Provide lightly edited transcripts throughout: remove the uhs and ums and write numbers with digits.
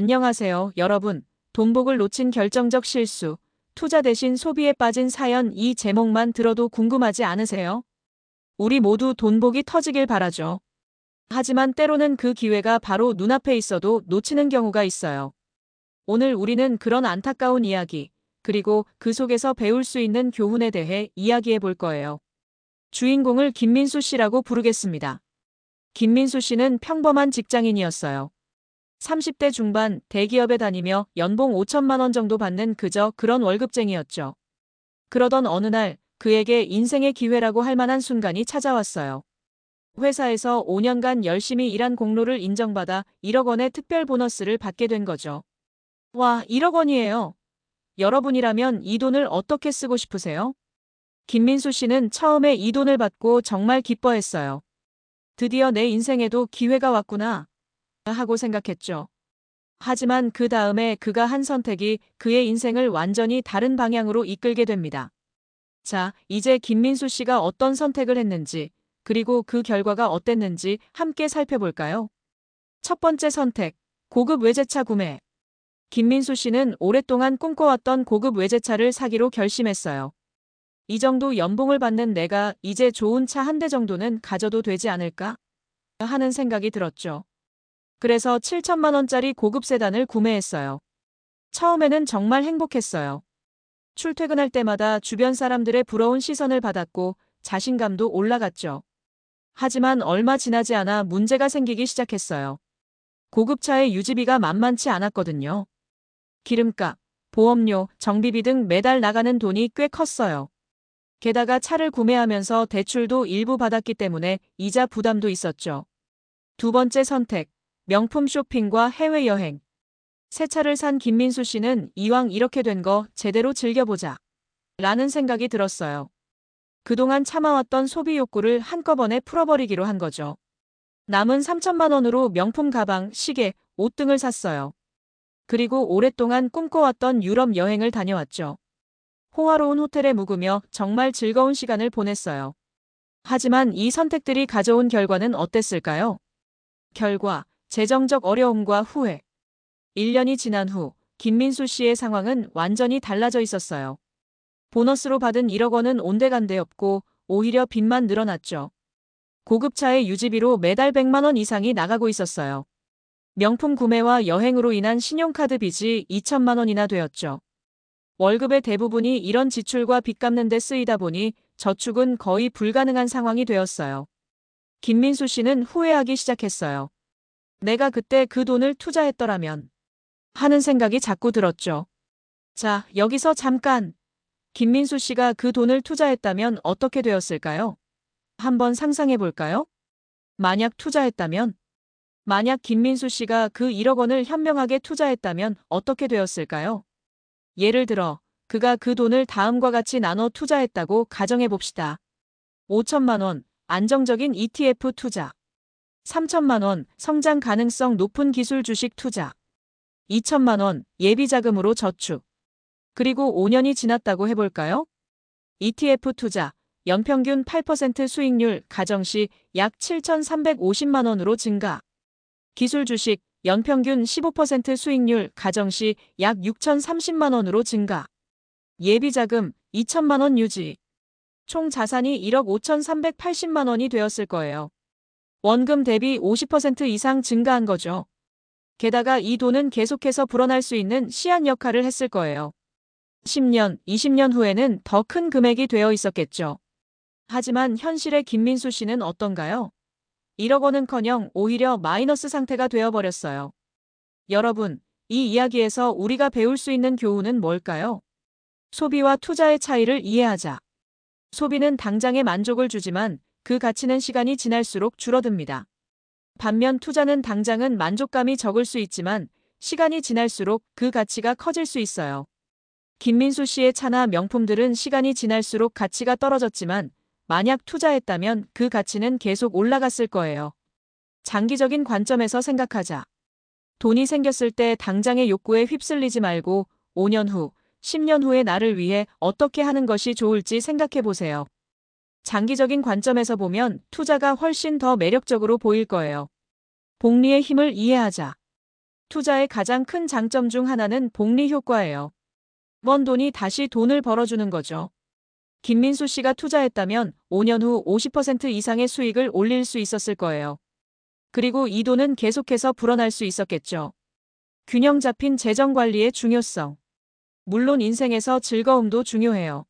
안녕하세요, 여러분. 돈복을 놓친 결정적 실수, 투자 대신 소비에 빠진 사연 이 제목만 들어도 궁금하지 않으세요? 우리 모두 돈복이 터지길 바라죠. 하지만 때로는 그 기회가 바로 눈앞에 있어도 놓치는 경우가 있어요. 오늘 우리는 그런 안타까운 이야기, 그리고 그 속에서 배울 수 있는 교훈에 대해 이야기해 볼 거예요. 주인공을 김민수 씨라고 부르겠습니다. 김민수 씨는 평범한 직장인이었어요. 30대 중반 대기업에 다니며 연봉 5천만 원 정도 받는 그저 그런 월급쟁이였죠. 그러던 어느 날 그에게 인생의 기회라고 할 만한 순간이 찾아왔어요. 회사에서 5년간 열심히 일한 공로를 인정받아 1억 원의 특별 보너스를 받게 된 거죠. 와, 1억 원이에요. 여러분이라면 이 돈을 어떻게 쓰고 싶으세요? 김민수 씨는 처음에 이 돈을 받고 정말 기뻐했어요. 드디어 내 인생에도 기회가 왔구나 하고 생각했죠. 하지만 그 다음에 그가 한 선택이 그의 인생을 완전히 다른 방향으로 이끌게 됩니다. 자, 이제 김민수 씨가 어떤 선택을 했는지, 그리고 그 결과가 어땠는지 함께 살펴볼까요? 첫 번째 선택, 고급 외제차 구매. 김민수 씨는 오랫동안 꿈꿔왔던 고급 외제차를 사기로 결심했어요. 이 정도 연봉을 받는 내가 이제 좋은 차 한 대 정도는 가져도 되지 않을까? 하는 생각이 들었죠. 그래서 7천만 원짜리 고급 세단을 구매했어요. 처음에는 정말 행복했어요. 출퇴근할 때마다 주변 사람들의 부러운 시선을 받았고 자신감도 올라갔죠. 하지만 얼마 지나지 않아 문제가 생기기 시작했어요. 고급차의 유지비가 만만치 않았거든요. 기름값, 보험료, 정비비 등 매달 나가는 돈이 꽤 컸어요. 게다가 차를 구매하면서 대출도 일부 받았기 때문에 이자 부담도 있었죠. 두 번째 선택, 명품 쇼핑과 해외여행. 새 차를 산 김민수 씨는 이왕 이렇게 된 거 제대로 즐겨보자 라는 생각이 들었어요. 그동안 참아왔던 소비 욕구를 한꺼번에 풀어버리기로 한 거죠. 남은 3천만 원으로 명품 가방, 시계, 옷 등을 샀어요. 그리고 오랫동안 꿈꿔왔던 유럽 여행을 다녀왔죠. 호화로운 호텔에 묵으며 정말 즐거운 시간을 보냈어요. 하지만 이 선택들이 가져온 결과는 어땠을까요? 결과, 재정적 어려움과 후회. 1년이 지난 후 김민수 씨의 상황은 완전히 달라져 있었어요. 보너스로 받은 1억 원은 온데간데 없고 오히려 빚만 늘어났죠. 고급차의 유지비로 매달 100만 원 이상이 나가고 있었어요. 명품 구매와 여행으로 인한 신용카드 빚이 2천만 원이나 되었죠. 월급의 대부분이 이런 지출과 빚 갚는 데 쓰이다 보니 저축은 거의 불가능한 상황이 되었어요. 김민수 씨는 후회하기 시작했어요. 내가 그때 그 돈을 투자했더라면 하는 생각이 자꾸 들었죠. 자, 여기서 잠깐. 김민수 씨가 그 돈을 투자했다면 어떻게 되었을까요? 한번 상상해 볼까요? 만약 투자했다면? 만약 김민수 씨가 그 1억 원을 현명하게 투자했다면 어떻게 되었을까요? 예를 들어, 그가 그 돈을 다음과 같이 나눠 투자했다고 가정해 봅시다. 5천만 원, 안정적인 ETF 투자. 3천만 원, 성장 가능성 높은 기술 주식 투자. 2천만 원, 예비 자금으로 저축. 그리고 5년이 지났다고 해볼까요? ETF 투자, 연평균 8% 수익률 가정시 약 7,350만 원으로 증가. 기술 주식, 연평균 15% 수익률 가정시 약 6,030만 원으로 증가. 예비 자금 2천만 원 유지. 총 자산이 1억 5,380만 원이 되었을 거예요. 원금 대비 50% 이상 증가한 거죠. 게다가 이 돈은 계속해서 불어날 수 있는 시한 역할을 했을 거예요. 10년, 20년 후에는 더 큰 금액이 되어 있었겠죠. 하지만 현실의 김민수 씨는 어떤가요? 1억 원은커녕 오히려 마이너스 상태가 되어버렸어요. 여러분, 이 이야기에서 우리가 배울 수 있는 교훈은 뭘까요? 소비와 투자의 차이를 이해하자. 소비는 당장의 만족을 주지만 그 가치는 시간이 지날수록 줄어듭니다. 반면 투자는 당장은 만족감이 적을 수 있지만 시간이 지날수록 그 가치가 커질 수 있어요. 김민수 씨의 차나 명품들은 시간이 지날수록 가치가 떨어졌지만 만약 투자했다면 그 가치는 계속 올라갔을 거예요. 장기적인 관점에서 생각하자. 돈이 생겼을 때 당장의 욕구에 휩쓸리지 말고 5년 후, 10년 후의 나를 위해 어떻게 하는 것이 좋을지 생각해 보세요. 장기적인 관점에서 보면 투자가 훨씬 더 매력적으로 보일 거예요. 복리의 힘을 이해하자. 투자의 가장 큰 장점 중 하나는 복리 효과예요. 번 돈이 다시 돈을 벌어주는 거죠. 김민수 씨가 투자했다면 5년 후 50% 이상의 수익을 올릴 수 있었을 거예요. 그리고 이 돈은 계속해서 불어날 수 있었겠죠. 균형 잡힌 재정 관리의 중요성. 물론 인생에서 즐거움도 중요해요.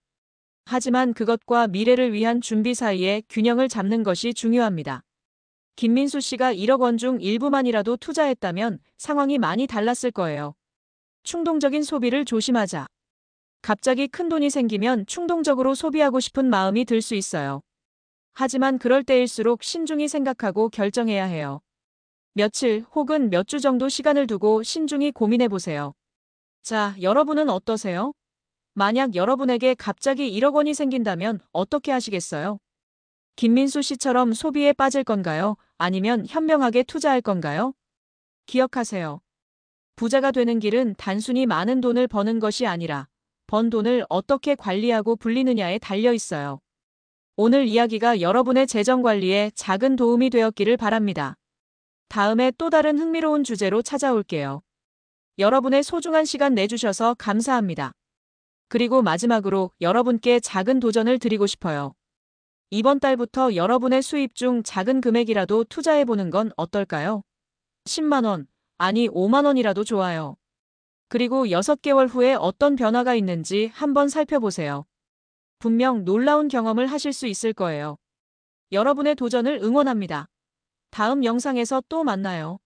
하지만 그것과 미래를 위한 준비 사이에 균형을 잡는 것이 중요합니다. 김민수 씨가 1억 원 중 일부만이라도 투자했다면 상황이 많이 달랐을 거예요. 충동적인 소비를 조심하자. 갑자기 큰 돈이 생기면 충동적으로 소비하고 싶은 마음이 들 수 있어요. 하지만 그럴 때일수록 신중히 생각하고 결정해야 해요. 며칠 혹은 몇 주 정도 시간을 두고 신중히 고민해 보세요. 자, 여러분은 어떠세요? 만약 여러분에게 갑자기 1억 원이 생긴다면 어떻게 하시겠어요? 김민수 씨처럼 소비에 빠질 건가요? 아니면 현명하게 투자할 건가요? 기억하세요. 부자가 되는 길은 단순히 많은 돈을 버는 것이 아니라 번 돈을 어떻게 관리하고 불리느냐에 달려 있어요. 오늘 이야기가 여러분의 재정 관리에 작은 도움이 되었기를 바랍니다. 다음에 또 다른 흥미로운 주제로 찾아올게요. 여러분의 소중한 시간 내주셔서 감사합니다. 그리고 마지막으로 여러분께 작은 도전을 드리고 싶어요. 이번 달부터 여러분의 수입 중 작은 금액이라도 투자해보는 건 어떨까요? 10만 원, 아니 5만 원이라도 좋아요. 그리고 6개월 후에 어떤 변화가 있는지 한번 살펴보세요. 분명 놀라운 경험을 하실 수 있을 거예요. 여러분의 도전을 응원합니다. 다음 영상에서 또 만나요.